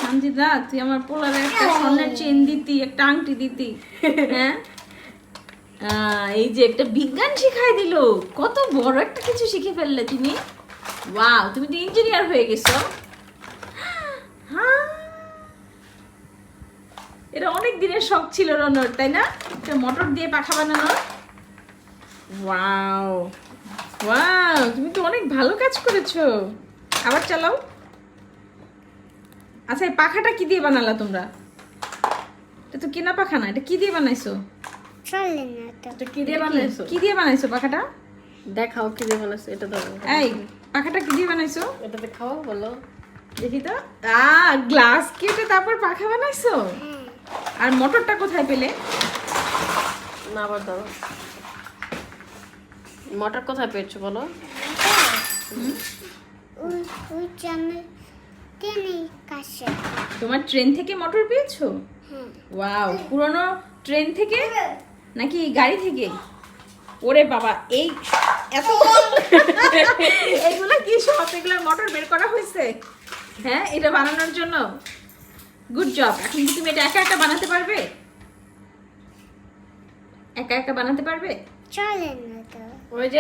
সঞ্জিতা তুই আমার পোলারে একটা স্বর্ণের চেন দিতি, একটা আংটি দিতি। হ্যাঁ এই যে একটা বিজ্ঞান শিখাই দিল, কত বড় একটা কিছু শিখে ফেললে তুমি। ওয়াও, তুমি তো ইঞ্জিনিয়ার হয়ে গেছো। হ্যাঁ, এটা অনেক দিনের শখ ছিল রনর, তাই না? একটা মোটর দিয়ে পাখা বানানো। ওয়াও ওয়াও, তুমি তো অনেক ভালো কাজ করেছো। আবার চালাও। আচ্ছা, এই পাখাটা কি দিয়ে বানালা তোমরা? এটা তো কেনা পাখা না, এটা কি দিয়ে বানাইছো? চলে না তো। এটা কি দিয়ে বানাইছো? কি দিয়ে বানাইছো পাখাটা? দেখাও কি দিয়ে বানাইছো, এটা ধরো। এই পাখাটা কি দিয়ে বানাইছো? এটাতে খাও বলো। দেখি তো। গ্লাস কেটে তারপর পাখা বানাইছো? হ্যাঁ, আর মোটরটা কোথায় পেলে? না আবার দাও। মোটর কোথায় পেয়েছো বলো? ওই ওই জানে টেনে কাছে। তোমার ট্রেন থেকে মোটর পেয়েছো? হ্যাঁ, ওয়াও, পুরনো ট্রেন থেকে নাকি গাড়ি থেকে? ওরে বাবা, এই এত এগুলো কি সব, এগুলোর মোটর বের করা হয়েছে? হ্যাঁ, এটা বানানোর জন্য গুড জব। এখন কি তুমি এটা একা একা বানাতে পারবে? একা একা বানাতে পারবে? চলে না তো। ওই যে